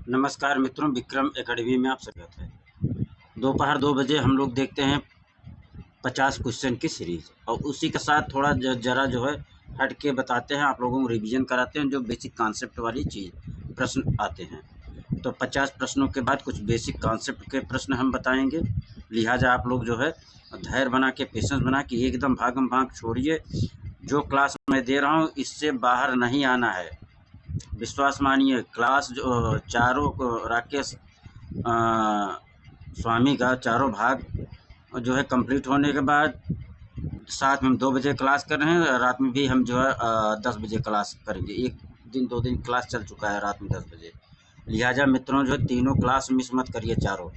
नमस्कार मित्रों, विक्रम एकेडमी में आप स्वागत है। दोपहर 2 बजे हम लोग देखते हैं 50 क्वेश्चन की सीरीज़ और उसी के साथ थोड़ा ज़रा जो है हट के बताते हैं, आप लोगों को रिवीजन कराते हैं जो बेसिक कॉन्सेप्ट वाली चीज़ प्रश्न आते हैं। तो 50 प्रश्नों के बाद कुछ बेसिक कॉन्सेप्ट के प्रश्न हम बताएंगे। लिहाजा आप लोग जो है धैर्य बना के, पेशेंस बना के एकदम भागम भाग छोड़िए। जो क्लास मैं दे रहा हूँ इससे बाहर नहीं आना है। विश्वास मानिए, क्लास जो चारों राकेश स्वामी का चारों भाग जो है कंप्लीट होने के बाद साथ में हम 2 बजे क्लास कर रहे हैं। रात में भी हम जो है 10 बजे क्लास करेंगे। एक दिन 2 दिन क्लास चल चुका है रात में 10 बजे। लिहाजा मित्रों जो है तीनों क्लास मिस मत करिए चारों।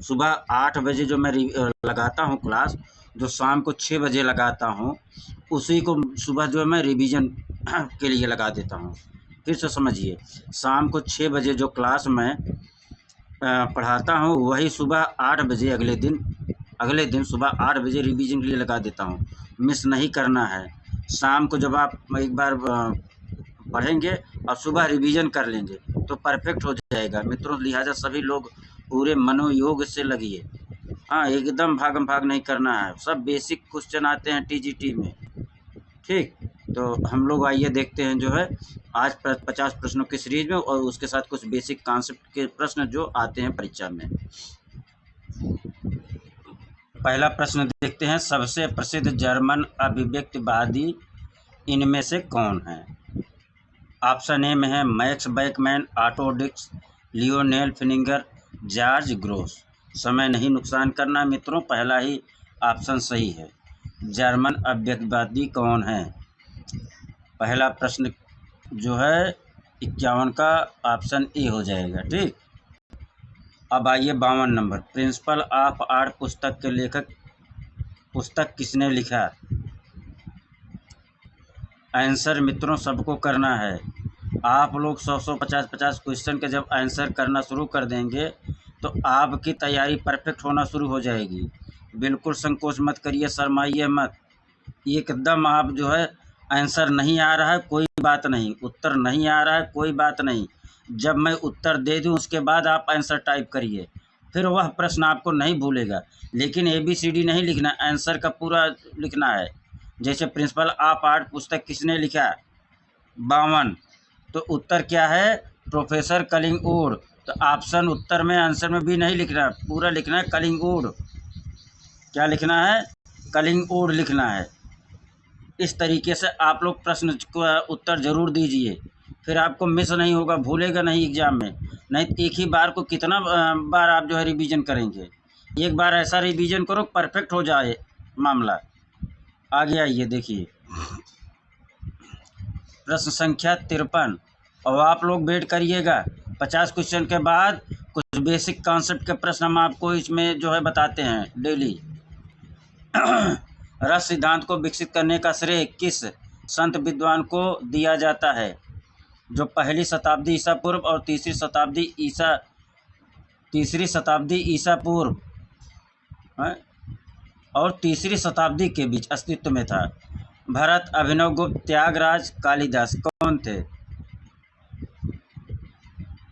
सुबह 8 बजे जो मैं लगाता हूँ क्लास, जो शाम को 6 बजे लगाता हूँ, उसी को सुबह जो है मैं रिवीजन के लिए लगा देता हूँ। फिर से समझिए, शाम को 6 बजे जो क्लास मैं पढ़ाता हूँ वही सुबह 8 बजे अगले दिन सुबह 8 बजे रिवीजन के लिए लगा देता हूँ। मिस नहीं करना है। शाम को जब आप एक बार पढ़ेंगे और सुबह रिवीजन कर लेंगे तो परफेक्ट हो जाएगा मित्रों। लिहाजा सभी लोग पूरे मनोयोग से लगिए। हाँ, एकदम भागम भाग नहीं करना है। सब बेसिक क्वेश्चन आते हैं टीजीटी में। ठीक, तो हम लोग आइए देखते हैं जो है आज 50 प्रश्नों की सीरीज में और उसके साथ कुछ बेसिक कॉन्सेप्ट के प्रश्न जो आते हैं परीक्षा में। पहला प्रश्न देखते हैं, सबसे प्रसिद्ध जर्मन अभिव्यक्तिवादी इनमें से कौन है? ऑप्शन ए में है मैक्स बैकमैन, ऑटो डिक्स, लियोनेल फिनिगर, जॉर्ज ग्रोस। समय नहीं नुकसान करना मित्रों, पहला ही ऑप्शन सही है। जर्मन अभिव्यक्तिवादी कौन है? पहला प्रश्न जो है 51 का ऑप्शन ए हो जाएगा। ठीक, अब आइए 52 नंबर, प्रिंसिपल ऑफ आर्ट पुस्तक के लेखक, पुस्तक किसने लिखा? आंसर मित्रों सबको करना है। आप लोग 100 50 क्वेश्चन के जब आंसर करना शुरू कर देंगे तो आपकी तैयारी परफेक्ट होना शुरू हो जाएगी। बिल्कुल संकोच मत करिए, शर्माइए मत। एकदम आप जो है आंसर नहीं आ रहा है कोई बात नहीं, उत्तर नहीं आ रहा है कोई बात नहीं, जब मैं उत्तर दे दूं उसके बाद आप आंसर टाइप करिए, फिर वह प्रश्न आपको नहीं भूलेगा। लेकिन ABCD नहीं लिखना, आंसर का पूरा लिखना है। जैसे प्रिंसिपल ऑफ आर्ट पुस्तक किसने लिखा? 52, तो उत्तर क्या है? प्रोफेसर कलिंगवुड। तो ऑप्शन उत्तर में आंसर में भी नहीं लिखना, पूरा लिखना है कलिंगवुड। क्या लिखना है? कलिंगवुड लिखना है। इस तरीके से आप लोग प्रश्न का उत्तर ज़रूर दीजिए, फिर आपको मिस नहीं होगा, भूलेगा नहीं एग्ज़ाम में। नहीं तो एक ही बार को कितना बार आप जो है रिवीजन करेंगे। एक बार ऐसा रिवीजन करो परफेक्ट हो जाए मामला। आगे आइए देखिए, प्रश्न संख्या 53। और आप लोग वेट करिएगा, 50 क्वेश्चन के बाद कुछ बेसिक कॉन्सेप्ट के प्रश्न हम आपको इसमें जो है बताते हैं डेली। रस सिद्धांत को विकसित करने का श्रेय किस संत विद्वान को दिया जाता है? जो पहली शताब्दी ईसा पूर्व और तीसरी शताब्दी ईसा पूर्व और तीसरी शताब्दी के बीच अस्तित्व में था। भरत, अभिनवगुप्त, त्यागराज, कालिदास कौन थे?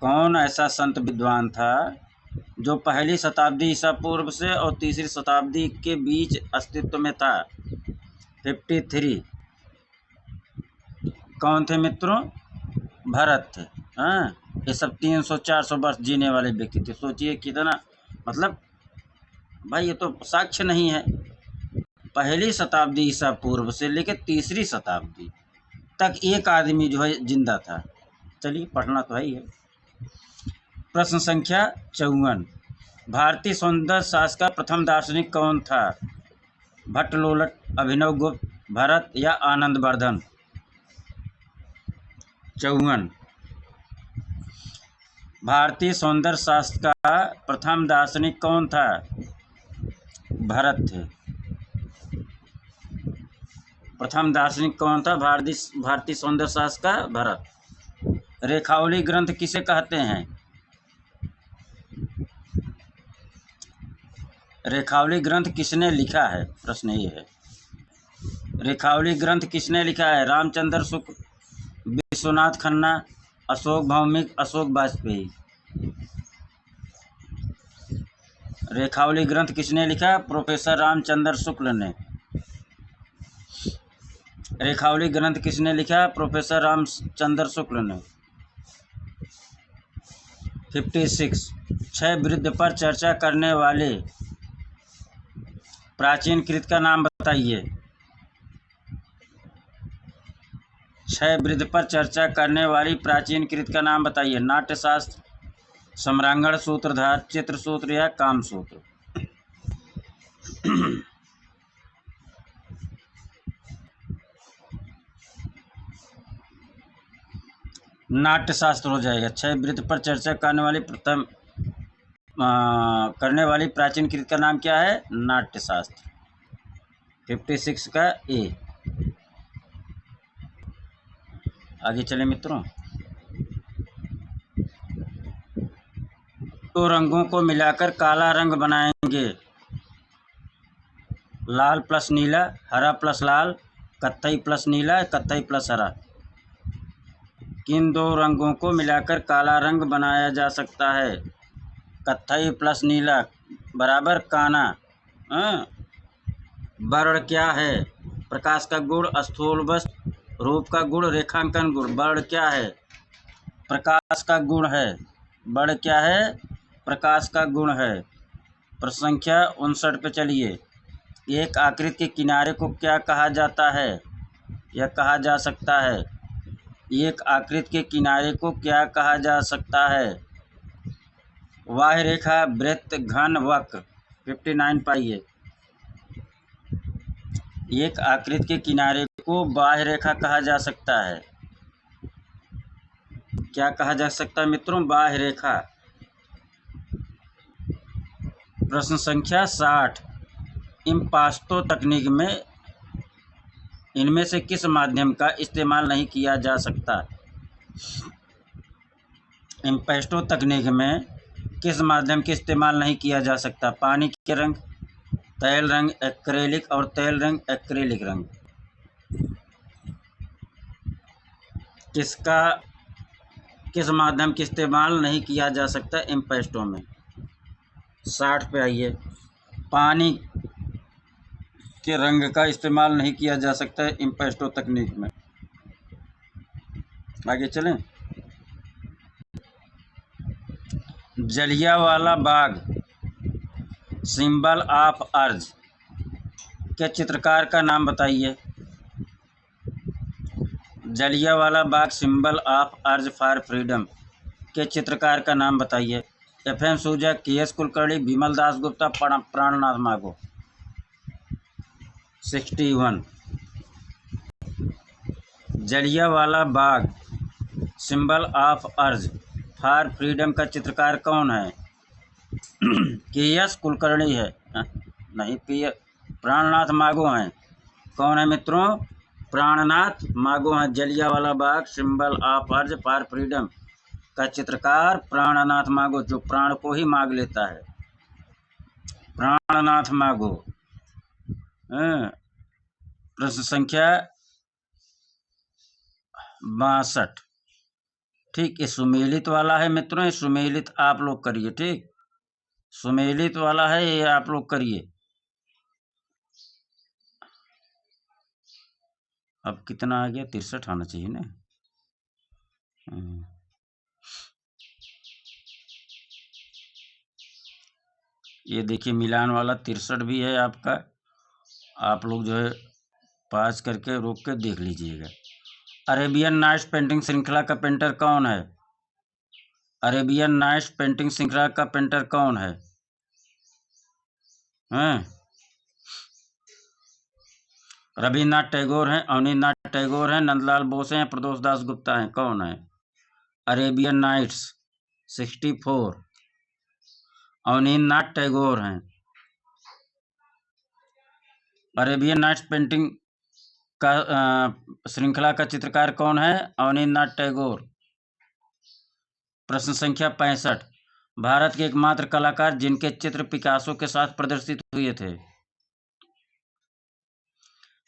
कौन ऐसा संत विद्वान था जो पहली शताब्दी ईसा पूर्व से और तीसरी शताब्दी के बीच अस्तित्व में था? 53। कौन थे मित्रों? भरत थे। हाँ, ये सब 300-400 वर्ष जीने वाले व्यक्ति थे। सोचिए कितना, मतलब भाई ये तो साक्ष्य नहीं है। पहली शताब्दी ईसा पूर्व से लेकर तीसरी शताब्दी तक एक आदमी जो है जिंदा था। चलिए, पढ़ना तो है ही है। प्रश्न संख्या 54, भारतीय सौंदर्य शास्त्र का प्रथम दार्शनिक कौन था? भट्टलोलट, अभिनवगुप्त, भरत या आनंदवर्धन? 54, भारतीय सौंदर्य शास्त्र का प्रथम दार्शनिक कौन था? भरत थे। प्रथम दार्शनिक कौन था भारतीय सौंदर्य शास्त्र का? भरत। रेखावली ग्रंथ किसे कहते हैं? रेखावली ग्रंथ किसने लिखा है? प्रश्न ये है, रेखावली ग्रंथ किसने लिखा है? रामचंद्र शुक्ल, विश्वनाथ खन्ना, अशोक भौमिक, अशोक वाजपेयी। रेखावली ग्रंथ किसने लिखा? प्रोफेसर रामचंद्र शुक्ल ने। रेखावली ग्रंथ किसने लिखा? प्रोफेसर रामचंद्र शुक्ल ने। 56 क्षय वृद्धि पर चर्चा करने वाले प्राचीन कृत का नाम बताइए। क्षय वृद्धि पर चर्चा करने वाली प्राचीन कृत का नाम बताइए। नाट्यशास्त्र, सम्रांगण सूत्रधार, चित्रसूत्र या कामसूत्र। नाट्यशास्त्र हो जाएगा। क्षय वृद्धि पर चर्चा करने वाली प्राचीन कृत का नाम क्या है? नाट्यशास्त्र। 56 का ए। आगे चले मित्रों। दो रंगों को मिलाकर काला रंग बनाएंगे। लाल प्लस नीला, हरा प्लस लाल, कत्थई प्लस नीला, कत्थई प्लस हरा। किन दो रंगों को मिलाकर काला रंग बनाया जा सकता है? कत्थई प्लस नीला बराबर काना। वर्ण क्या है? प्रकाश का गुण, स्थूल वस्तु, रूप का गुण, रेखांकन गुण। वर्ण क्या है? प्रकाश का गुण है। वर्ण क्या है? प्रकाश का गुण है। प्रश्न संख्या 59 पे चलिए। एक आकृति के किनारे को क्या कहा जाता है? यह कहा जा सकता है। एक आकृति के किनारे को क्या कहा जा सकता है? बाह्य रेखा, वृत्त, घन, वक्र। 59 पाइए। एक आकृति के किनारे को बाह्य रेखा कहा जा सकता है। क्या कहा जा सकता है मित्रों? बाह्य रेखा। प्रश्न संख्या 60। इम्पास्टो तकनीक में इनमें से किस माध्यम का इस्तेमाल नहीं किया जा सकता? इम्पास्टो तकनीक में किस माध्यम के इस्तेमाल नहीं किया जा सकता? पानी के रंग, तैल रंग, एक्रेलिक और तैल रंग, एक्रेलिक रंग। किस माध्यम के इस्तेमाल नहीं किया जा सकता इम्पास्टो में? 60 पे आइए। पानी के रंग का इस्तेमाल नहीं किया जा सकता है इम्पास्टो तकनीक में। आगे चलें। जलियांवाला बाग सिंबल ऑफ अर्ज के चित्रकार का नाम बताइए। Jallianwala Bagh symbol of urge for freedom के चित्रकार का नाम बताइए। FM सूजा, KS Kulkarni, Vimal Das Gupta, Prannath Mago. 61 Jallianwala Bagh symbol of urge for freedom का चित्रकार कौन है? KS कुलकर्णी है? नहीं, प्राणनाथ मागो हैं। कौन है मित्रों? प्राणनाथ मागो हैं। Jallianwala Bagh symbol of urge for freedom का चित्रकार प्राणनाथ मागो, जो प्राण को ही मांग लेता है। प्राणनाथ मागो। प्रश्न संख्या 62। ठीक, ये सुमेलित वाला है मित्रों। ये सुमेलित आप लोग करिए। ठीक, सुमेलित वाला है, ये आप लोग करिए। अब कितना आ गया? 63 आना चाहिए ना। ये देखिए, मिलान वाला 63 भी है आपका। आप लोग जो है पास करके रोक के देख लीजिएगा। अरेबियन नाइट्स पेंटिंग श्रृंखला का पेंटर कौन है? अरेबियन नाइट्स पेंटिंग श्रृंखला का पेंटर कौन है? रविन्द्रनाथ टैगोर हैं, अवनींद्रनाथ टैगोर हैं, नंदलाल बोस हैं, प्रदोष दास गुप्ता हैं। कौन है? अरेबियन नाइट्स 64 अवनींद्रनाथ टैगोर हैं। अरेबियन नाइट्स पेंटिंग का श्रृंखला का चित्रकार कौन है? अवनींद्रनाथ टैगोर। प्रश्न संख्या 65। भारत के एकमात्र कलाकार जिनके चित्र पिकासो के साथ प्रदर्शित हुए थे?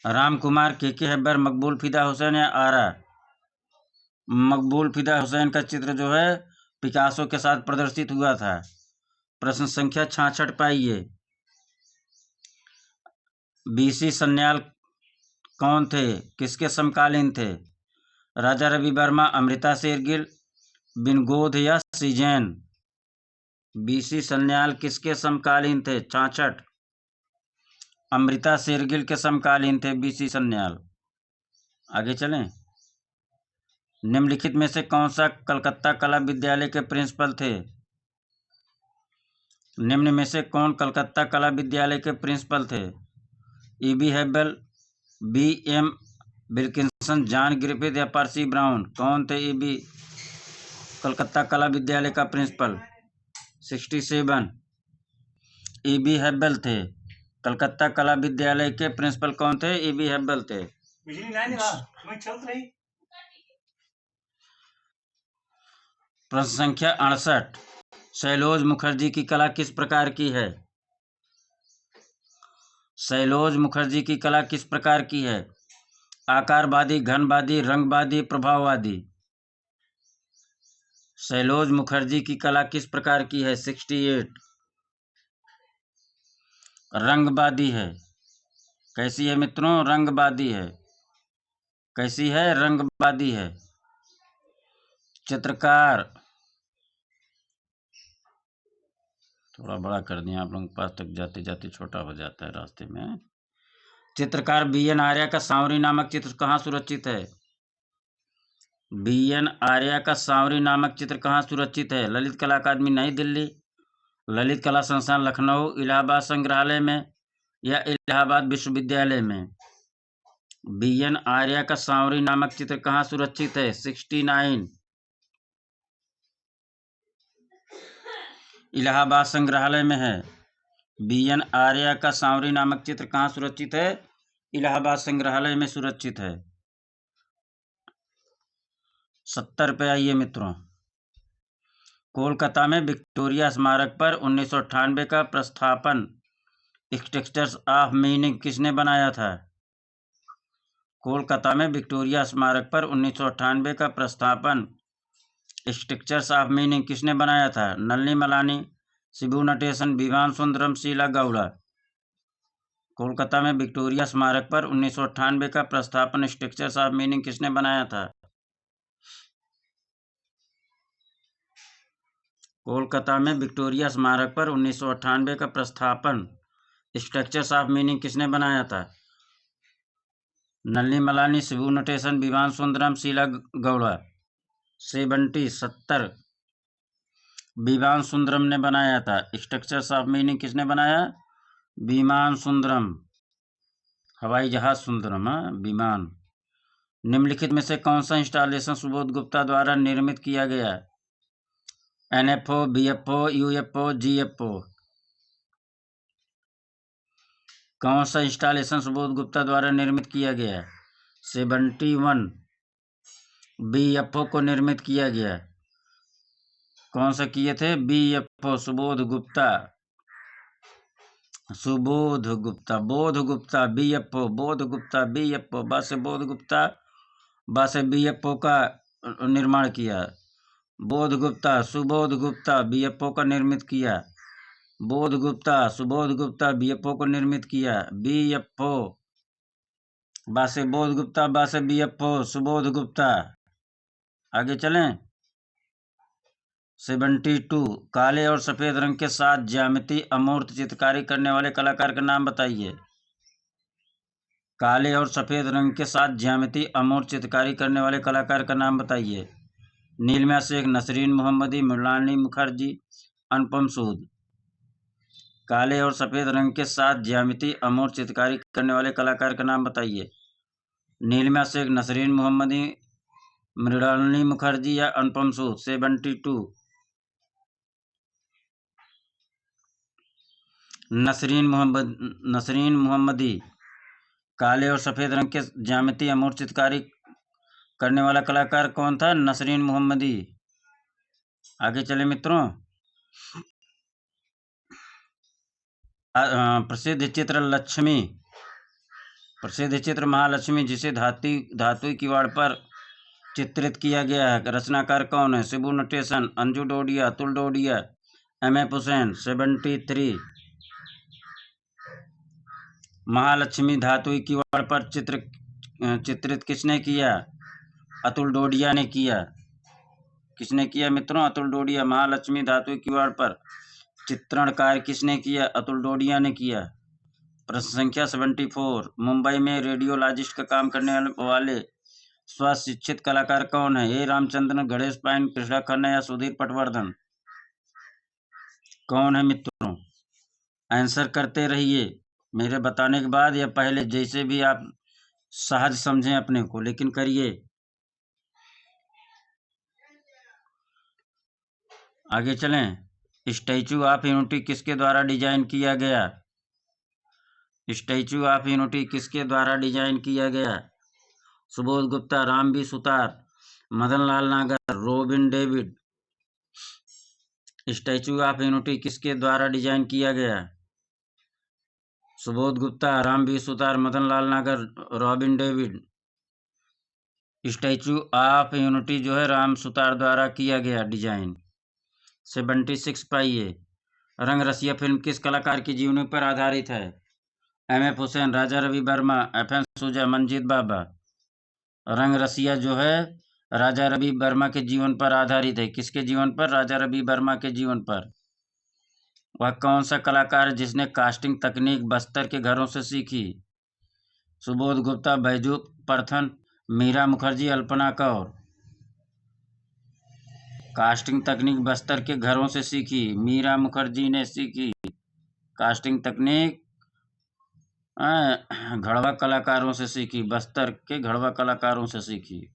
राम कुमार, KK हैबर, मकबूल फिदा हुसैन या आरा? मकबूल फिदा हुसैन का चित्र जो है पिकासो के साथ प्रदर्शित हुआ था। प्रश्न संख्या 66 पाइए। बीसी सन्याल कौन थे, किसके समकालीन थे? राजा रवि वर्मा, अमृता शेरगिल, बिनगोद या सीजैन? बीसी सन्याल किसके समकालीन थे? 66। अमृता शेरगिल के समकालीन थे बीसी सन्याल। आगे चलें। निम्नलिखित में से कौन सा कलकत्ता कला विद्यालय के प्रिंसिपल थे? निम्न में से कौन कलकत्ता कला विद्यालय के प्रिंसिपल थे? E B. Havell, B M. Wilkinson, John Griffith या पर्सी ब्राउन? कौन थे ई.बी. कलकत्ता कला विद्यालय का प्रिंसिपल? 67। ई.बी. हेबल थे। कलकत्ता कला विद्यालय के प्रिंसिपल कौन थे? ई.बी. हेबल थे। प्रश्न संख्या 68। सैलोज मुखर्जी की कला किस प्रकार की है? सैलोज मुखर्जी की कला किस प्रकार की है? आकारवादी, घनवादी, रंगवादी, प्रभाववादी? सैलोज मुखर्जी की कला किस प्रकार की है? 68। रंगवादी है। कैसी है मित्रों? रंगवादी है। कैसी है? रंगवादी है। चित्रकार, थोड़ा बड़ा कर दिया आप लोगों के पास, तक जाते जाते छोटा हो जाता है रास्ते में। चित्रकार बी.एन. आर्या का सांवरी नामक चित्र कहाँ सुरक्षित है? बी.एन. आर्या का सांवरी नामक चित्र कहाँ सुरक्षित है? ललित कला अकादमी नई दिल्ली, ललित कला संस्थान लखनऊ, इलाहाबाद संग्रहालय में या इलाहाबाद विश्वविद्यालय में? बी.एन. आर्या का सांवरी नामक चित्र कहाँ सुरक्षित है? 69। इलाहाबाद संग्रहालय में है। बी.एन. आर्या का सांवरी नामक चित्र कहाँ सुरक्षित है? इलाहाबाद संग्रहालय में सुरक्षित है। 70 पे आइए मित्रों। कोलकाता में विक्टोरिया स्मारक पर 1998 का प्रस्थापन स्ट्रक्चर्स ऑफ मीनिंग किसने बनाया था? कोलकाता में विक्टोरिया स्मारक पर 1998 का प्रस्थापन स्ट्रक्चर्स ऑफ मीनिंग किसने बनाया था? नलिनी मलानी, शिबू नटेशन, विवान सुंदरम, शीला गौड़ा? कोलकाता में विक्टोरिया स्मारक पर 1998 का प्रस्थापन स्ट्रक्चर्स ऑफ मीनिंग किसने बनाया था? कोलकाता में विक्टोरिया स्मारक पर 1998 का प्रस्थापन स्ट्रक्चर्स ऑफ मीनिंग किसने बनाया था? नलिनी मलानी, शिबू नटेशन, विवान सुंदरम, शीला गौड़ा? 70। विवान सुंदरम ने बनाया था। स्ट्रक्चर्स ऑफ मीनिंग किसने बनाया? विमान सुंदरम, हवाई जहाज सुंदरम, विमान। निम्नलिखित में से कौन सा इंस्टॉलेशन सुबोध गुप्ता द्वारा निर्मित किया गया? NFO, BFO, UFO, GFO? कौन सा इंस्टॉलेशन सुबोध गुप्ता द्वारा निर्मित किया गया? 71। BFO को निर्मित किया गया। कौन सा किए थे? BFO, सुबोध गुप्ता। सुबोध गुप्ता, बोध गुप्ता, BFO, बोध गुप्ता, BFO, बस बोध गुप्ता, बस BFO का निर्माण किया। बोध गुप्ता, सुबोध गुप्ता, BFO का निर्मित किया। बोध गुप्ता, सुबोध गुप्ता, BFO को निर्मित किया। BFO, बासे बोध गुप्ता, बासे BFO, सुबोध गुप्ता। आगे चलें। 72। काले और सफेद रंग के साथ ज्यामिति अमूर्त चित्रकारी करने वाले कलाकार का नाम बताइए। काले और सफेद रंग के साथ ज्यामिति अमूर्त चित्रकारी करने वाले कलाकार का नाम बताइए। नीलिमा शेख, नसरीन मोहम्मदी, मृणालिनी मुखर्जी, अनुपम सूद? काले और सफेद रंग के साथ ज्यामिति अमूर्त चित्रकारी करने वाले कलाकार का नाम बताइए। नीलिमा शेख, नसरीन मोहम्मदी, मृणालिनी मुखर्जी या अनुपम सूद? 72। नसरीन मोहम्मदी। काले और सफेद रंग के ज्यामिति अमूर्त चित्रकारी करने वाला कलाकार कौन था? नसरीन मोहम्मदी। आगे चले मित्रों। प्रसिद्ध चित्र लक्ष्मी, प्रसिद्ध चित्र महालक्ष्मी, जिसे धातु किवाड़ पर चित्रित किया गया है, रचनाकार कौन है? शिबू नटेशन, अंजू डोडिया, अतुल डोडिया, M.F. हुसैन 73। महालक्ष्मी धातु कीवर्ड पर चित्रित किसने किया? अतुल डोडिया ने किया। किसने किया मित्रों? अतुल डोडिया। महालक्ष्मी धातु कीवर्ड पर चित्रण कार्य किसने किया? अतुल डोडिया ने किया। प्रश्न संख्या 74। मुंबई में रेडियोलॉजिस्ट का काम करने वाले स्वशिक्षित कलाकार कौन है? ए रामचंद्रन, गणेश पाइन, कृष्णा खन्ना या सुधीर पटवर्धन? कौन है मित्रों? आंसर करते रहिए मेरे बताने के बाद या पहले, जैसे भी आप सहज समझें अपने को, लेकिन करिए। आगे चलें। स्टैचू ऑफ यूनिटी किसके द्वारा डिजाइन किया गया? स्टैचू ऑफ यूनिटी किसके द्वारा डिजाइन किया गया? सुबोध गुप्ता, रामबी सुतार, मदन लाल नागर, robin David. Statue of unity किसके द्वारा डिजाइन किया गया? सुबोध गुप्ता, रामबी सुतार, मदन लाल नागर, robin David. Statue of unity जो है राम सुतार द्वारा किया गया डिजाइन। 76 पाइए। रंग रसिया फिल्म किस कलाकार की जीवनी पर आधारित है? M.F. हुसैन, राजा रवि वर्मा, F.N. सूजा, मंजीत बाबा। रंग रसिया जो है राजा रवि वर्मा के जीवन पर आधारित है। किसके जीवन पर? राजा रवि वर्मा के जीवन पर। वह कौन सा कलाकार है जिसने कास्टिंग तकनीक बस्तर के घरों से सीखी? सुबोध गुप्ता, बैजू परथन, मीरा मुखर्जी, अल्पना कौर। कास्टिंग तकनीक बस्तर के घरों से सीखी, मीरा मुखर्जी ने सीखी। कास्टिंग तकनीक घड़वा कलाकारों से सीखी, बस्तर के घड़वा कलाकारों से सीखी।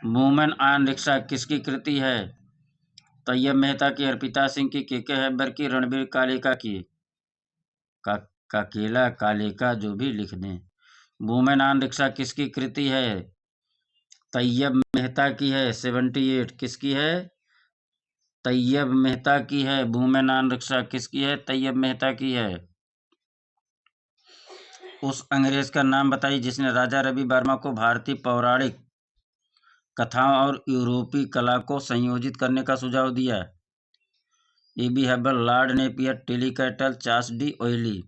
वुमेन ऑन रिक्शा किसकी कृति है? तैयब मेहता की, अर्पिता सिंह की, के हैबर की, रणबीर कालेका की। काकेला कालेका जो भी लिख दें। वुमेन ऑन रिक्शा किसकी कृति है? तैयब मेहता की है। 78 किसकी है? तैयब मेहता की है। वुमेन ऑन रिक्शा किसकी है? तैयब मेहता की है। उस अंग्रेज का नाम बताइए जिसने राजा रवि वर्मा को भारतीय पौराणिक कथाओं और यूरोपीय कला को संयोजित करने का सुझाव दिया। E.B. हर्बल, लॉर्ड नेपियर, टेलीकैटल, चार्ल्स डी ओयली।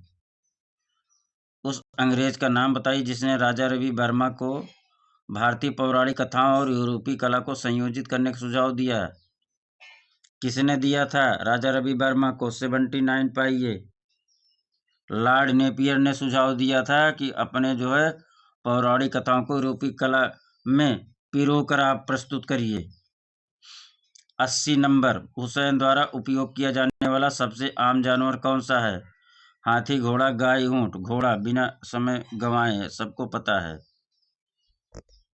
उस अंग्रेज का नाम बताइए जिसने राजा रवि वर्मा को भारतीय पौराणिक कथाओं और यूरोपीय कला को संयोजित करने का सुझाव दिया। किसने दिया था? राजा रवि वर्मा को। 79 पाइए। लॉर्ड नेपियर ने सुझाव दिया था कि अपने जो है पौराणिक कथाओं को यूरोपीय कला में पिरोकर आप प्रस्तुत करिए। 80 नंबर। हुसैन द्वारा उपयोग किया जाने वाला सबसे आम जानवर कौन सा है? हाथी, घोड़ा, गाय, ऊंट। घोड़ा, बिना समय गंवाए, सबको पता है।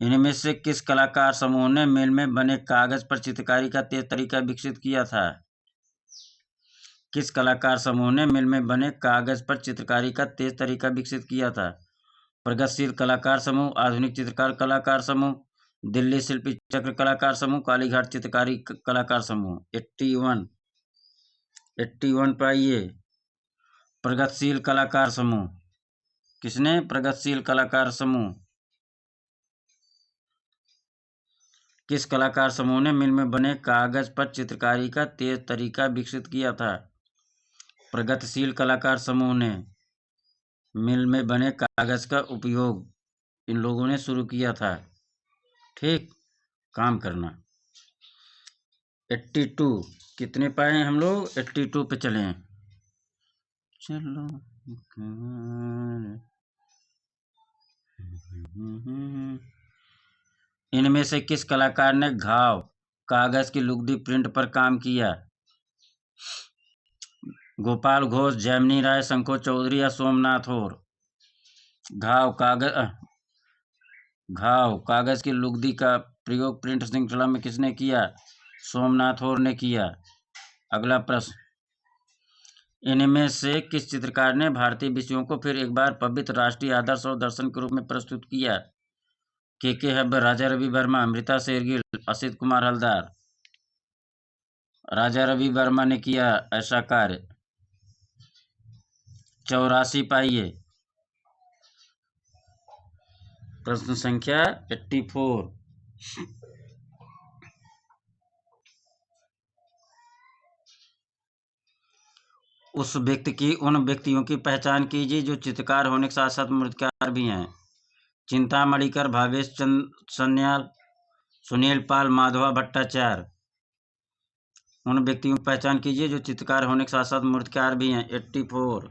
इनमें से किस कलाकार समूह ने मिल में बने कागज पर चित्रकारी का तेज तरीका विकसित किया था? किस कलाकार समूह ने मिल में बने कागज पर चित्रकारी का तेज तरीका विकसित किया था? प्रगतिशील कलाकार समूह, आधुनिक चित्रकार कलाकार समूह, दिल्ली शिल्पी चक्र कलाकार समूह, कालीघाट चित्रकारी कलाकार समूह। 81 पाइए। प्रगतिशील कलाकार समूह। किसने? प्रगतिशील कलाकार समूह। किस कलाकार समूह ने मिल में बने कागज पर चित्रकारी का तेज तरीका विकसित किया था? प्रगतिशील कलाकार समूह ने मिल में बने कागज का उपयोग इन लोगों ने शुरू किया था। ठीक, काम करना। 82 कितने पाए हम लोग? 82 पे चलें। चलो इनमें से किस कलाकार ने घाव कागज की लुगदी प्रिंट पर काम किया? गोपाल घोष, जैमिनी राय, शंको चौधरी या सोमनाथ और। घाव कागज की लुगदी का प्रयोग प्रिंट श्रृंखला में किसने किया? सोमनाथ और ने किया। अगला प्रश्न। इनमें से किस चित्रकार ने भारतीय विषयों को फिर एक बार पवित्र राष्ट्रीय आदर्श और दर्शन के रूप में प्रस्तुत किया? के हैबर, राजा रवि वर्मा, अमृता शेरगिल, असित कुमार हलदार। राजा रवि वर्मा ने किया ऐसा कार्य। 84 पाइए। प्रश्न संख्या 84। उस व्यक्ति की उन व्यक्तियों की पहचान कीजिए जो चित्रकार होने के साथ साथ मूर्तिकार भी हैं। चिंतामणिकर, भावेश चंद सन्याल, सुनील पाल, माधवा भट्टाचार्य। उन व्यक्तियों की पहचान कीजिए जो चित्रकार होने के साथ साथ मूर्तिकार भी हैं। 84।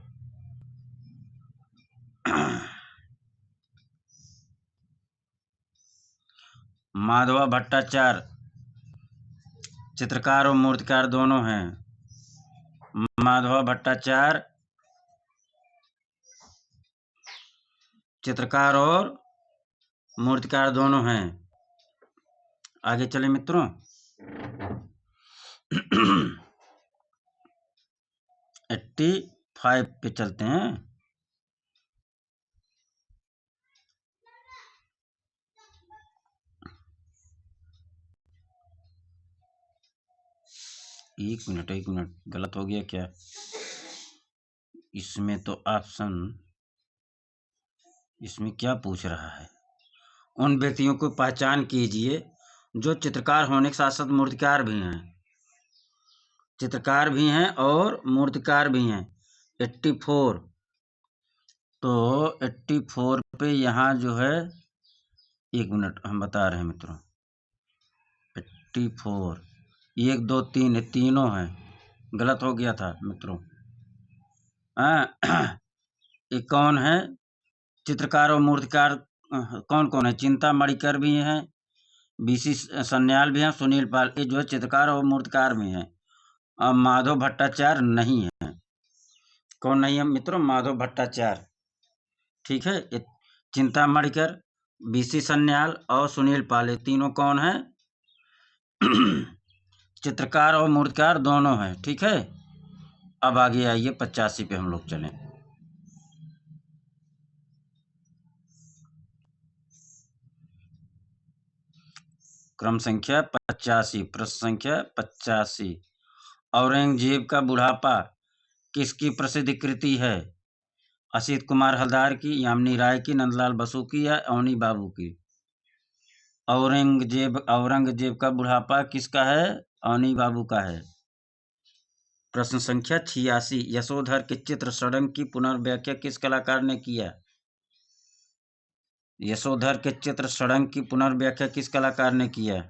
माधवा भट्टाचार्य चित्रकार और मूर्तिकार दोनों हैं। माधवा भट्टाचार्य चित्रकार और मूर्तिकार दोनों हैं। आगे चले मित्रों। 85 पे चलते हैं। एक मिनट गलत हो गया क्या? इसमें तो ऑप्शन, इसमें क्या पूछ रहा है? उन व्यक्तियों को पहचान कीजिए जो चित्रकार होने के साथ साथ मूर्तिकार भी हैं। चित्रकार भी हैं और मूर्तिकार भी हैं। 84। तो 84 पे यहाँ जो है, एक मिनट हम बता रहे हैं मित्रों। 84 1 2 3 है, तीनों हैं। गलत हो गया था मित्रों। ये कौन है? चित्रकार और मूर्तिकार कौन कौन है? चिंतामणिकर भी हैं, बीसी सन्याल भी हैं, सुनील पाल, ये जो है चित्रकार और मूर्तिकार भी हैं। माधव भट्टाचार्य नहीं है। कौन नहीं है मित्रों? माधव भट्टाचार्य। ठीक है। चिंतामणिकर, बीसी सन्याल और सुनील पाल, ये तीनों कौन है? चित्रकार और मूर्तिकार दोनों हैं। ठीक है। अब आगे आइए 85 पे हम लोग चलें। क्रम संख्या 85, प्रश्न संख्या 85। औरंगजेब का बुढ़ापा किसकी प्रसिद्ध कृति है? असित कुमार हलदार की, यामिनी राय की, नंदलाल बसु की या अवनी बाबू की? औरंगजेब का बुढ़ापा किसका है? अवनी बाबू का है। प्रश्न संख्या 86। यशोधर के चित्र षडंग की पुनर्व्याख्या किस कलाकार ने किया? यशोधर के चित्र षडंग की पुनर्व्याख्या किस कलाकार ने किया?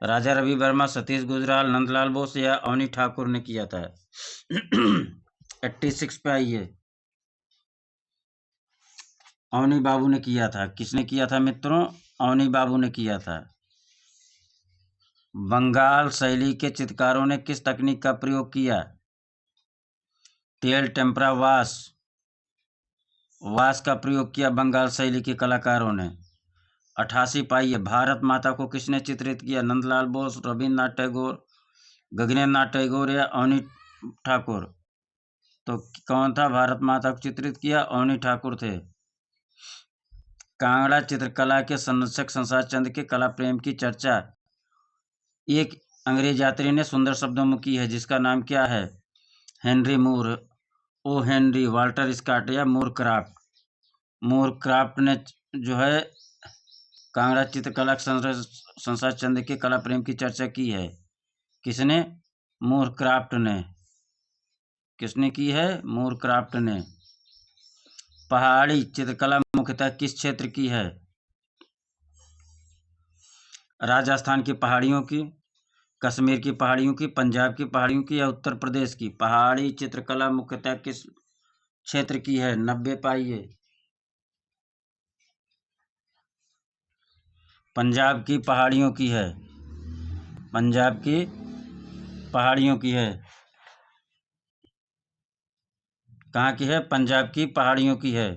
राजा रवि वर्मा, सतीश गुजराल, नंदलाल बोस या अवनी ठाकुर ने किया था? 86 पे आइए। अवनी बाबू ने किया था। किसने किया था मित्रों? अवनी बाबू ने किया था। बंगाल शैली के चित्रकारों ने किस तकनीक का प्रयोग किया? तेल टेम्परा वास का प्रयोग किया बंगाल शैली के कलाकारों ने। 88 पाइए। भारत माता को किसने चित्रित किया? नंदलाल बोस, रविन्द्रनाथ टैगोर, गगनेन्द्र नाथ टैगोर या अवनी ठाकुर? तो कौन था भारत माता को चित्रित किया? अवनी ठाकुर थे। कांगड़ा चित्रकला के संरक्षक संसार चंद के कला प्रेम की चर्चा एक अंग्रेज यात्री ने सुंदर शब्दों में की है, जिसका नाम क्या है? हेनरी मूर, ओ हेनरी, वाल्टर स्कॉट या मूर क्राफ्ट? मूर क्राफ्ट ने जो है कांगड़ा चित्रकला संसार चंद के कला प्रेम की चर्चा की है। किसने? मूर क्राफ्ट ने। किसने की है? मूर क्राफ्ट ने। पहाड़ी चित्रकला मुख्यतः किस क्षेत्र की है? राजस्थान की पहाड़ियों की, कश्मीर की पहाड़ियों की, पंजाब की पहाड़ियों की या उत्तर प्रदेश की? पहाड़ी चित्रकला मुख्यतः किस क्षेत्र की है? 90 पाइए। पंजाब की पहाड़ियों की है। पंजाब की पहाड़ियों की है। कहाँ की है? पंजाब की पहाड़ियों की है।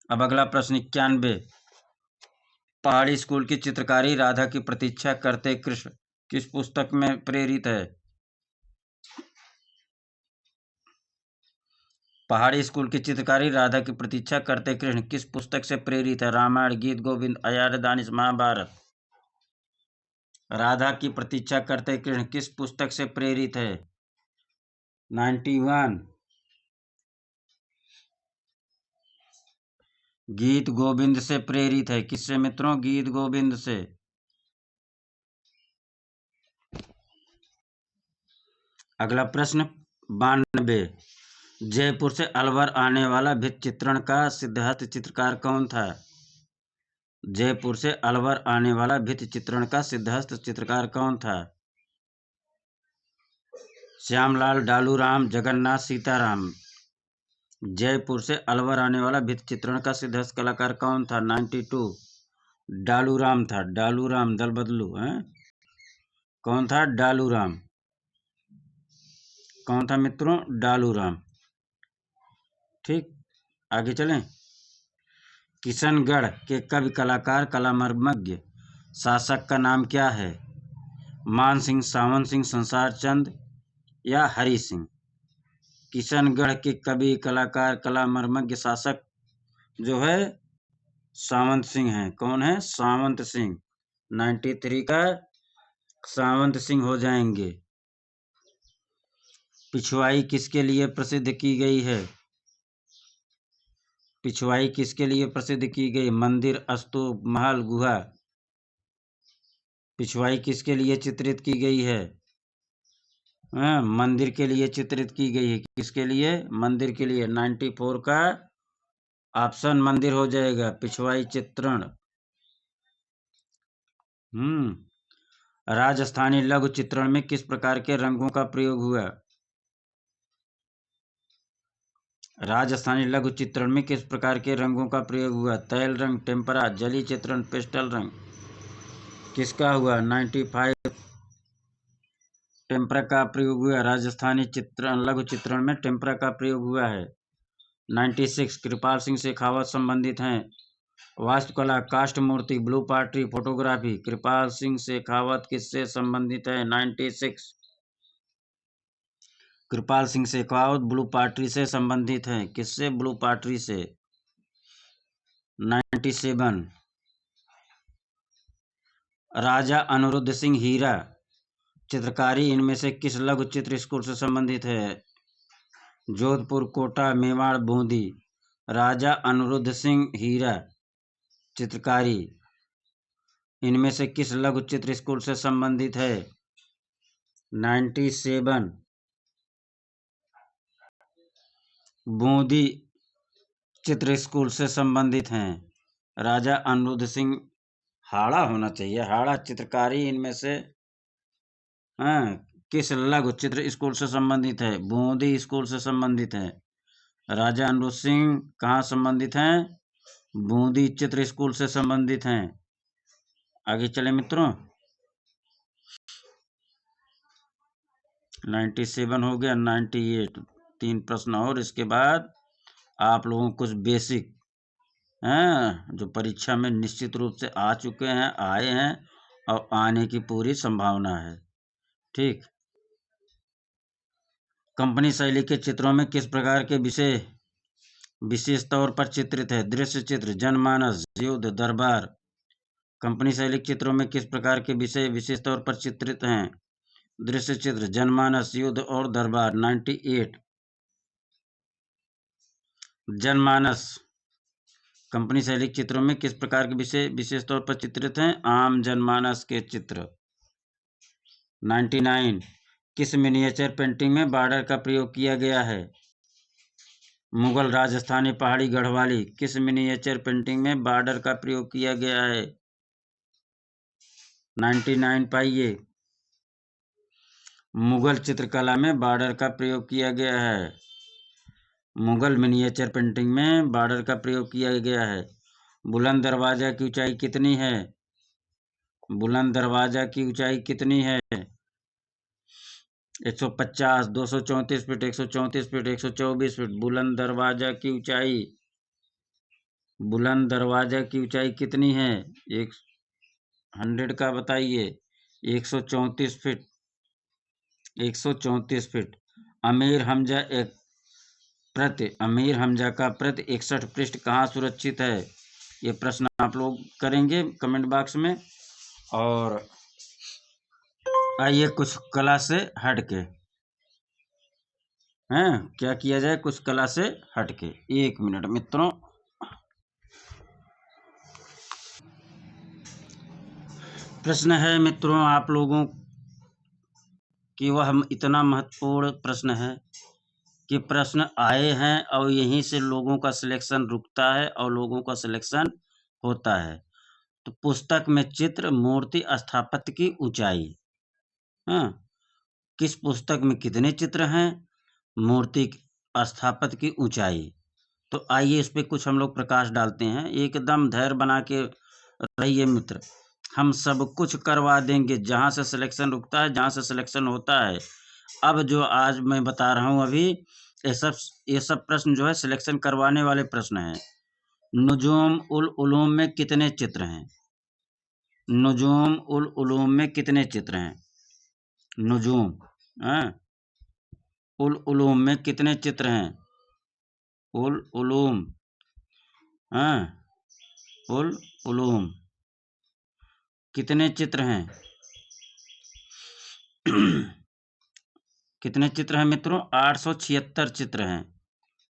अब अगला प्रश्न 91। पहाड़ी स्कूल की चित्रकारी राधा की प्रतीक्षा करते कृष्ण किस पुस्तक में प्रेरित है? पहाड़ी स्कूल की चित्रकारी राधा की प्रतीक्षा करते कृष्ण किस पुस्तक से प्रेरित है? रामायण, गीत गोविंद, अयार दानिश, महाभारत? राधा की प्रतीक्षा करते कृष्ण किस पुस्तक से प्रेरित है? 91। गीत गोविंद से प्रेरित है। किससे मित्रों? गीत गोविंद से। अगला प्रश्न 92, जयपुर से अलवर आने वाला भित्ति चित्रण का सिद्धहस्त चित्रकार कौन था? जयपुर से अलवर आने वाला भित्ति चित्रण का सिद्धहस्त चित्रकार कौन था? श्यामलाल, डालूराम, जगन्नाथ, सीताराम। जयपुर से अलवर आने वाला भित्ति चित्रण का सिद्धहस्त कलाकार कौन था? 92, डालूराम था। डालूराम, दल बदलू है। कौन था? डालूराम। कौन था मित्रों? डालूराम। ठीक, आगे चलें। किशनगढ़ के कवि, कलाकार, कलामर्मज्ञ शासक का नाम क्या है? मान सिंह, सावन सिंह, संसार चंद या हरि सिंह? किशनगढ़ के कवि, कलाकार, कलामर्मज्ञ शासक जो है सावंत सिंह है। कौन है? सावंत सिंह। 93 का सावंत सिंह हो जाएंगे। पिछवाई किसके लिए प्रसिद्ध की गई है? पिछवाई किसके लिए प्रसिद्ध की गई? मंदिर, स्तूप, महल, गुहा। पिछवाई किसके लिए चित्रित की गई है? मंदिर के लिए चित्रित की गई है। किसके लिए? मंदिर के लिए। 94 का ऑप्शन मंदिर हो जाएगा। पिछवाई चित्रण। राजस्थानी लघु चित्रण में किस प्रकार के रंगों का प्रयोग हुआ? राजस्थानी लघु चित्रण में किस प्रकार के रंगों का प्रयोग हुआ? तैल रंग, टेम्परा, जली चित्रण, पेस्टल रंग। किसका हुआ? 95 टेम्परा का प्रयोग हुआ। राजस्थानी चित्रण, लघु चित्रण में टेम्परा का प्रयोग हुआ है। 96 कृपाल सिंह शेखावत संबंधित हैं। वास्तुकला, काष्ठ मूर्ति, ब्लू पॉटरी, फोटोग्राफी। कृपाल सिंह शेखावत किससे संबंधित है? 96 कृपाल सिंह शेखावत ब्लू पॉटरी से संबंधित हैं। किससे? ब्लू पॉटरी से। 97 राजा अनिरुद्ध सिंह हीरा चित्रकारी इनमें से किस लघु चित्र स्कूल से संबंधित है? जोधपुर, कोटा, मेवाड़, बूंदी। राजा अनिरुद्ध सिंह हीरा चित्रकारी इनमें से किस लघु चित्र स्कूल से संबंधित है? 97 बूंदी चित्र स्कूल से संबंधित हैं। राजा अनिरुद्ध सिंह हाड़ा होना चाहिए। हाड़ा चित्रकारी इनमें से किस लघु चित्र स्कूल से संबंधित है? बूंदी स्कूल से संबंधित है। राजा अनिरुद्ध सिंह कहाँ संबंधित हैं? बूंदी चित्र स्कूल से संबंधित हैं। आगे चले मित्रों। 97 हो गया। 98 3 प्रश्न और इसके बाद आप लोगों को कुछ बेसिक जो परीक्षा में निश्चित रूप से आ चुके हैं, आए हैं और आने की पूरी संभावना है। ठीक। कंपनी शैली के चित्रों में किस प्रकार के विषय विशेष तौर पर चित्रित है? दृश्य चित्र, जनमानस, युद्ध, दरबार। कंपनी शैली के चित्रों में किस प्रकार के विषय विशेष तौर पर चित्रित हैं? दृश्य चित्र, जनमानस, युद्ध और दरबार। 98 जनमानस। कंपनी शैली के चित्रों में किस प्रकार के विषय विशेष तौर पर चित्रित हैं? आम जनमानस के चित्र। 99 किस मिनिएचर पेंटिंग में बॉर्डर का प्रयोग किया गया है? मुगल, राजस्थानी, पहाड़ी, गढ़वाली। किस मिनिएचर पेंटिंग में बॉर्डर का प्रयोग किया गया है? 99 पाइए। मुगल चित्रकला में बॉर्डर का प्रयोग किया गया है। मुगल मिनिएचर पेंटिंग में बॉर्डर का प्रयोग किया गया है। बुलंद दरवाजा की ऊंचाई कितनी है? बुलंद दरवाजा की ऊंचाई कितनी है? 150, 234 फीट, 134 फीट, 124 फीट। बुलंद दरवाजा की ऊंचाई, बुलंद दरवाजा की ऊंचाई कितनी है? 100 का बताइए। 134 फीट, 134 फीट। अमीर हमजा अमीर हमजा का प्रति 61 पृष्ठ कहाँ सुरक्षित है? ये प्रश्न आप लोग करेंगे कमेंट बॉक्स में। और आइए कुछ कला से हटके क्या किया जाए? कुछ कला से हटके। 1 मिनट मित्रों। प्रश्न है मित्रों आप लोगों कि वह इतना महत्वपूर्ण प्रश्न है कि प्रश्न आए हैं और यहीं से लोगों का सिलेक्शन रुकता है और लोगों का सिलेक्शन होता है। तो पुस्तक में चित्र, मूर्ति, स्थापत्य की ऊंचाई। हाँ, किस पुस्तक में कितने चित्र हैं, मूर्ति, स्थापत्य की ऊंचाई। तो आइए इस पे कुछ हम लोग प्रकाश डालते हैं। एकदम धैर्य बना के रहिए मित्र, हम सब कुछ करवा देंगे। जहाँ से सिलेक्शन रुकता है, जहाँ से सिलेक्शन होता है। अब जो आज मैं बता रहा हूँ अभी, ये सब प्रश्न जो है सिलेक्शन करवाने वाले प्रश्न हैं। नुजूम उल उलूम में कितने चित्र हैं? नुजूम उल उलूम में कितने चित्र हैं? नुजूम उल उलूम में कितने चित्र हैं? उल उलूम उल उलूम कितने चित्र हैं? कितने चित्र हैं मित्रों? 876 चित्र हैं।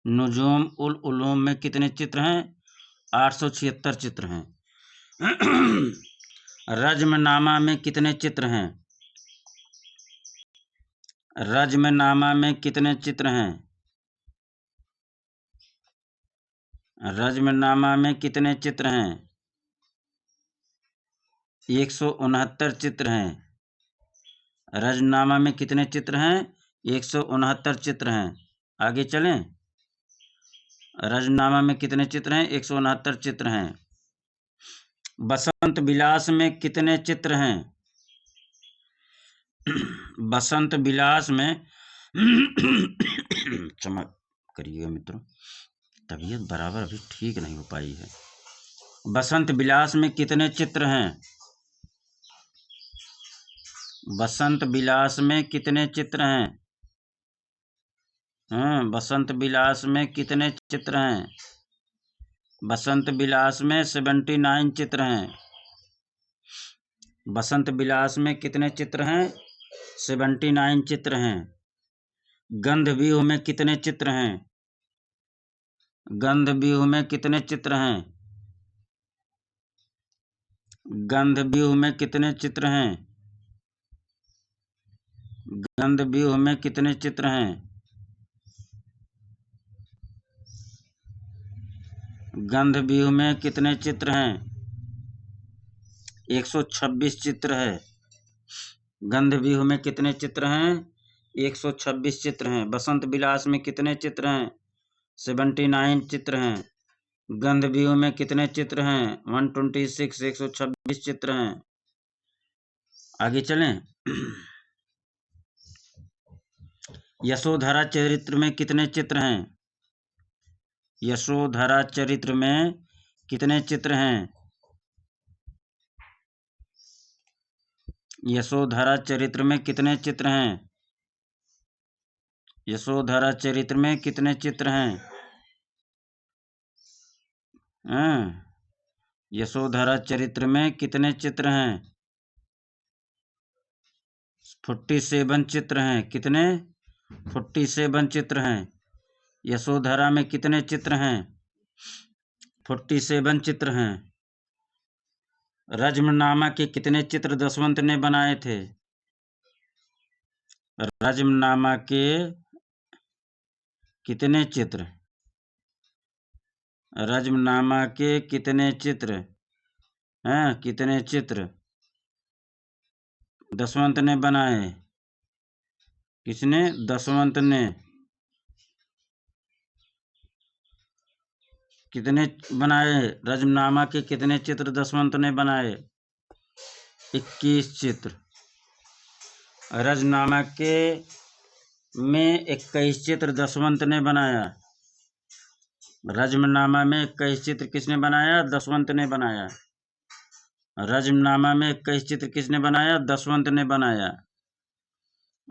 नुजूम उल उलूम में कितने चित्र हैं? 876 चित्र हैं। रज्मनामा में कितने चित्र हैं? रज्मनामा में कितने चित्र हैं? रज्मनामा में कितने चित्र हैं? 169 चित्र हैं। रज्मनामा में कितने चित्र हैं? 169 चित्र हैं। आगे चलें। रज्मनामा में कितने चित्र हैं? 169 चित्र हैं। बसंत विलास में कितने चित्र हैं? बसंत विलास में क्षमा करिएगा मित्रों, तबीयत बराबर अभी ठीक नहीं हो पाई है। बसंत विलास में कितने चित्र हैं? बसंत विलास में कितने चित्र हैं? बसंत विलास में कितने चित्र हैं? बसंत विलास में 79 चित्र हैं। बसंत विलास में कितने चित्र हैं? 79 चित्र हैं। गंधव्यूह में कितने चित्र हैं? गंधव्यूह में कितने चित्र हैं? गंधव्यूह में कितने चित्र हैं? गंधव्यूह में कितने चित्र हैं? गंधव्यूह में कितने चित्र हैं? 126 चित्र है। गंधव्यूह में कितने चित्र हैं? 126 चित्र हैं। बसंत विलास में कितने चित्र हैं? 79 चित्र हैं। गंधव्यूह में कितने चित्र हैं? 126, 126 चित्र हैं। आगे चलें। यशोधरा चरित्र में कितने चित्र हैं? यशोधरा चरित्र में कितने चित्र हैं? यशोधरा चरित्र में कितने चित्र हैं? यशोधरा चरित्र में कितने चित्र हैं? यशोधरा चरित्र में कितने चित्र हैं? 47 चित्र हैं। कितने? 47 चित्र हैं। यशोधरा में कितने चित्र हैं? 47 चित्र हैं। रज्मनामा के कितने चित्र दशवंत ने बनाए थे? रज्मनामा के कितने चित्र? रज्मनामा के कितने चित्र कितने चित्र दशवंत ने बनाए? किसने? दशवंत ने। कितने बनाए? रज्मनामा के कितने चित्र दशवंत ने बनाए? 21 चित्र। रज्मनामा के में 21 चित्र दशवंत ने बनाया। रज्मनामा में 21 चित्र किसने बनाया? दशवंत ने बनाया। रज्मनामा में 21 चित्र किसने बनाया? दशवंत ने बनाया।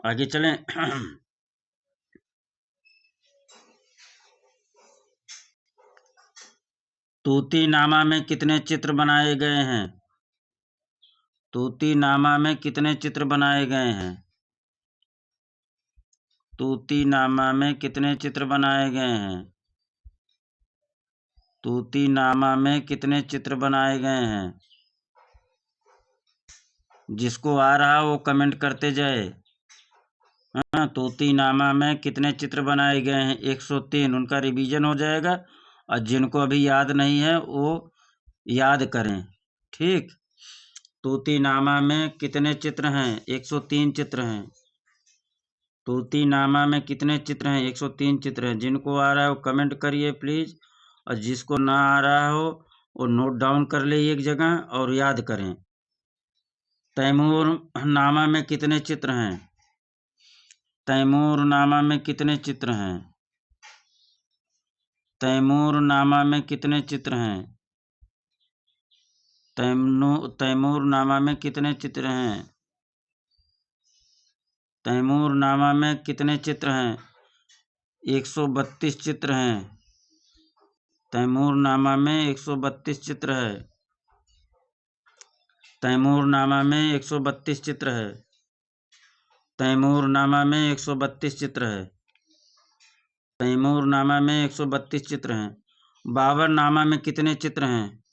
आगे चलें। तूतीनामा में कितने चित्र बनाए गए हैं? तूतीनामा में कितने चित्र बनाए गए हैं? तूतीनामा में कितने चित्र बनाए गए हैं? तूतीनामा में कितने चित्र बनाए गए हैं? जिसको आ रहा वो कमेंट करते जाए। हाँ, तोतीनामा में कितने चित्र बनाए गए हैं? 103। उनका रिवीजन हो जाएगा और जिनको अभी याद नहीं है वो याद करें। ठीक। तोतीनामा में कितने चित्र हैं? 103 चित्र हैं। तोतीनामा में कितने चित्र हैं? 103 चित्र हैं। जिनको आ रहा है वो कमेंट करिए प्लीज़, और जिसको ना आ रहा हो वो नोट डाउन कर ले एक जगह और याद करें। तैमूर नामा में कितने चित्र हैं? तैमूर नामा में कितने चित्र हैं? तैमूर नामा में कितने चित्र हैं? तैमूर नामा में कितने चित्र हैं? तैमूर नामा में कितने चित्र हैं? 132 चित्र हैं। तैमूर नामा में 132 चित्र है। तैमूर नामा में 132 चित्र है। तैमूर नामा में 132 चित्र है। तैमूर नामा में 132 चित्र हैं। बाबर नामा में कितने चित्र हैं?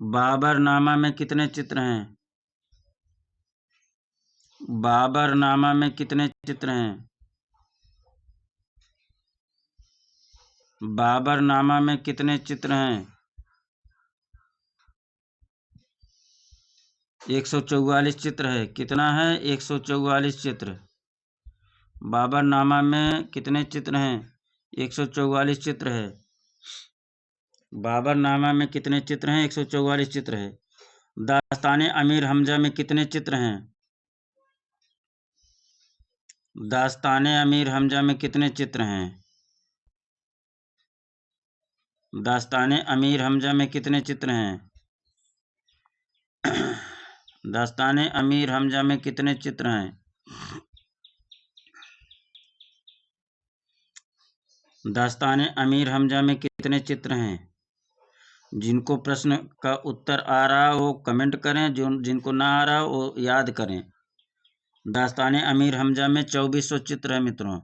बाबर नामा में कितने चित्र हैं? बाबर नामा में कितने चित्र हैं? बाबर नामा में कितने चित्र हैं? 144 चित्र है। कितना है? 144 चित्र। बाबर नामा में कितने चित्र हैं? 144 चित्र है। बाबर नामा में कितने चित्र हैं? 144 चित्र है। दास्ताने अमीर हमजा में कितने चित्र हैं? दास्ताने अमीर हमजा में कितने चित्र हैं? दास्ताने अमीर हमजा में कितने चित्र हैं? दास्ताने अमीर हमजा में कितने चित्र हैं? दास्ताने अमीर हमजा में कितने चित्र हैं? जिनको प्रश्न का उत्तर आ रहा हो कमेंट करें, जिनको ना आ रहा हो वो याद करें। दास्ताने अमीर हमजा में 2400 चित्र है मित्रों।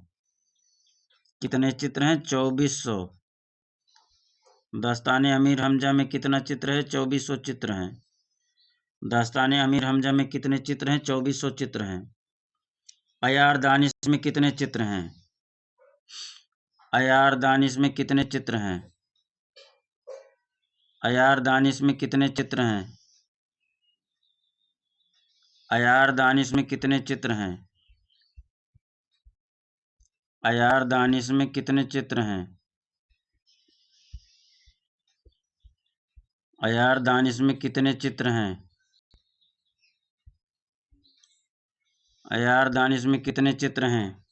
कितने चित्र हैं? 2400। दास्ताने अमीर हमजा में कितना चित्र है? 2400 चित्र हैं। दास्ताने अमीर हमजा में कितने चित्र हैं? 2400 चित्र हैं। अयार दानिश में कितने चित्र हैं? अयार दानिश में कितने चित्र हैं? अयार दानिश में कितने चित्र हैं? अयार दानिश में कितने चित्र हैं? अयार दानिश में कितने चित्र हैं? अयार दानिश में कितने चित्र हैं? अयार दानिश में कितने चित्र हैं?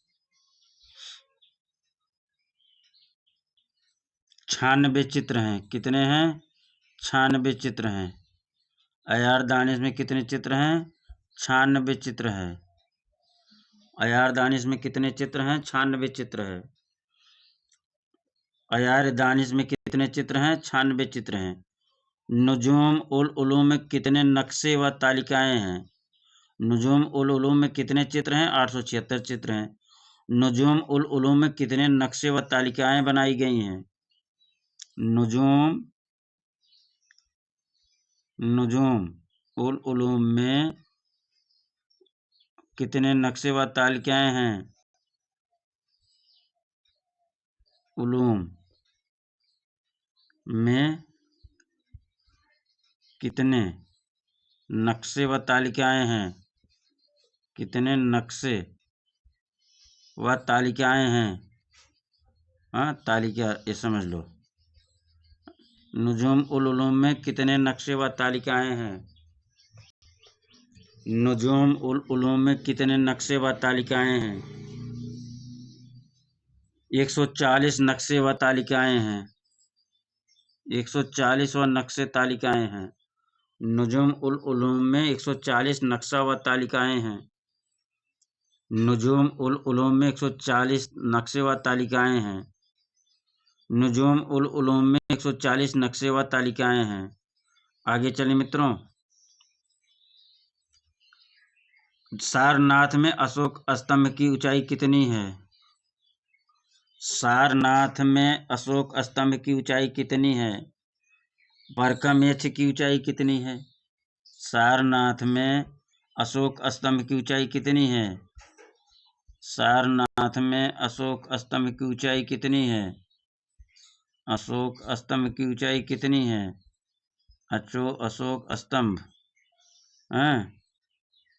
96 चित्र हैं। कितने हैं? 96 चित्र हैं। अयार दानिश में कितने चित्र हैं? 96 चित्र है। अयार दानिश में कितने चित्र हैं? 96 चित्र है। अयार दानिश में कितने चित्र हैं? 96 चित्र हैं। नुजूम उल उलूम में कितने नक्शे व तालिकाएं हैं? नुजूम उल उलूम में कितने चित्र हैं? 876 चित्र हैं। नुजूम उल उलूम में कितने नक्शे व तालिकाएं बनाई गई हैं? नुजूम उल उलूम में कितने नक्शे व तालिकाएं हैं? उलूम में कितने नक्शे व तालिकाएं हैं? कितने नक्शे व तालिकाएं हैं? हाँ, तालिका ये समझ लो। नुजूम उल उलूम में कितने नक्शे व तालिकाएं हैं? नुजूम उल उलूम में कितने नक्शे व तालिकाएं हैं? 140 नक्शे व तालिकाएं हैं। 140 व नक्शे तालिकाएं हैं। नुजूम उल उलूम में 140 नक्शा व तालिकाएं हैं। नुजूम उल उलूम में 140 नक्शे व तालिकाएं हैं। नुजूम उल उलूम में 140 नक्शे व तालिकाएं हैं। आगे चलिए मित्रों। सारनाथ में अशोक स्तंभ की ऊंचाई कितनी है? सारनाथ में अशोक स्तंभ की ऊंचाई कितनी है? बरकामेछ की ऊंचाई कितनी है? सारनाथ में अशोक स्तंभ की ऊंचाई कितनी है? सारनाथ में अशोक स्तंभ की ऊंचाई कितनी है? अशोक स्तंभ की ऊंचाई कितनी है? अशोक स्तंभ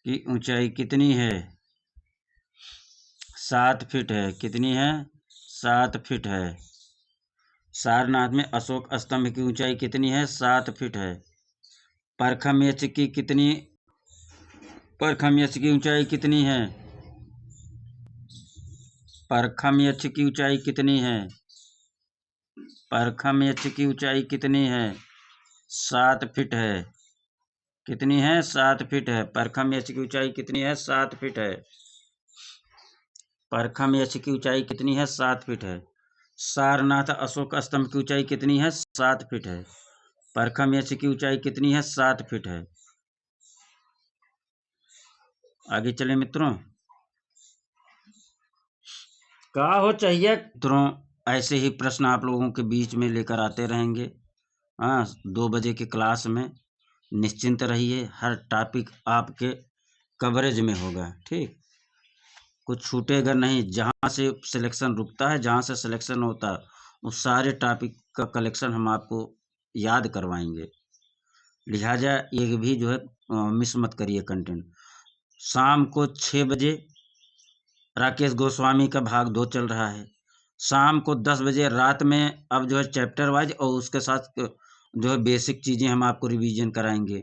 की ऊंचाई कितनी है? 7 फीट है। कितनी है? 7 फीट है। सारनाथ में अशोक स्तंभ की ऊंचाई कितनी है? 7 फीट है। परखम की कितनी परखम की ऊंचाई कितनी है? परखम की ऊंचाई कितनी है? परखम की ऊंचाई कितनी है? 7 फीट है। कितनी है? 7 फीट है। परखम की ऊंचाई कितनी है? 7 फीट है। परखम की ऊंचाई कितनी है? 7 फीट है। सारनाथ अशोक स्तंभ की ऊंचाई कितनी है? 7 फीट है। परखम की ऊंचाई कितनी है? 7 फीट है। आगे चले मित्रों। का हो चाहिए मित्रों, ऐसे ही प्रश्न आप लोगों के बीच में लेकर आते रहेंगे। 2 बजे की क्लास में निश्चिंत रहिए, हर टॉपिक आपके कवरेज में होगा। ठीक, कुछ छूटेगा नहीं। जहाँ से सिलेक्शन रुकता है, जहाँ से सिलेक्शन होता है, उस सारे टॉपिक का कलेक्शन हम आपको याद करवाएंगे। लिहाजा ये भी जो है मिस मत करिए कंटेंट। शाम को 6 बजे राकेश गोस्वामी का भाग 2 चल रहा है। शाम को 10 बजे रात में अब जो है चैप्टर वाइज और उसके साथ जो है बेसिक चीज़ें हम आपको रिवीजन कराएंगे।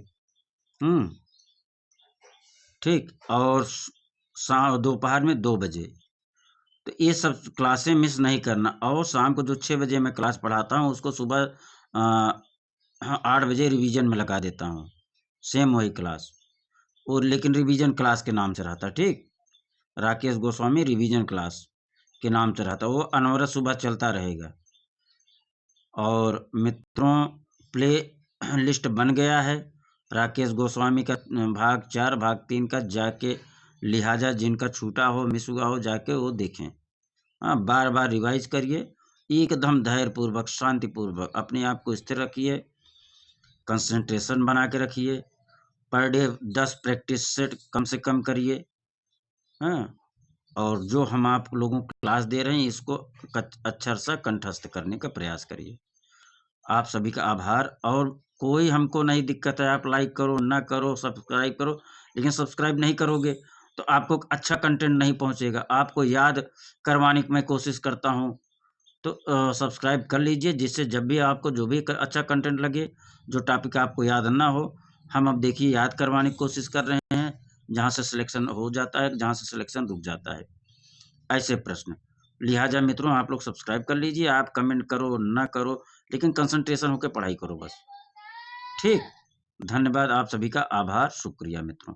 ठीक, और दोपहर में 2 बजे। तो ये सब क्लासें मिस नहीं करना। और शाम को जो 6 बजे मैं क्लास पढ़ाता हूँ उसको सुबह 8 बजे रिवीजन में लगा देता हूँ। सेम वही क्लास, और लेकिन रिवीजन क्लास के नाम से रहता। ठीक, राकेश गोस्वामी रिवीजन क्लास के नाम से रहता। वो अनवरत सुबह चलता रहेगा। और मित्रों, प्ले लिस्ट बन गया है राकेश गोस्वामी का भाग 4 भाग 3 का। जाके लिहाजा जिनका छूटा हो, मिस हुआ हो, जाके वो देखें। बार बार रिवाइज करिए, एकदम धैर्यपूर्वक, शांतिपूर्वक अपने आप को स्थिर रखिए, कंसंट्रेशन बना के रखिए। पर डे 10 प्रैक्टिस सेट कम से कम करिए। और जो हम आप लोगों को क्लास दे रहे हैं इसको अक्षर सा कंठस्थ करने का प्रयास करिए। आप सभी का आभार। और कोई हमको नहीं दिक्कत है, आप लाइक करो ना करो, सब्सक्राइब करो, लेकिन सब्सक्राइब नहीं करोगे तो आपको अच्छा कंटेंट नहीं पहुंचेगा। आपको याद करवाने की मैं कोशिश करता हूं, तो सब्सक्राइब कर लीजिए, जिससे जब भी आपको जो भी अच्छा कंटेंट लगे, जो टॉपिक आपको याद ना हो, हम अब देखिए याद करवाने की कोशिश कर रहे हैं। जहाँ से सिलेक्शन हो जाता है, जहाँ से सिलेक्शन रुक जाता है, ऐसे प्रश्न। लिहाजा मित्रों, आप लोग सब्सक्राइब कर लीजिए। आप कमेंट करो ना करो, लेकिन कंसंट्रेशन होकर पढ़ाई करो बस। ठीक, धन्यवाद। आप सभी का आभार, शुक्रिया मित्रों।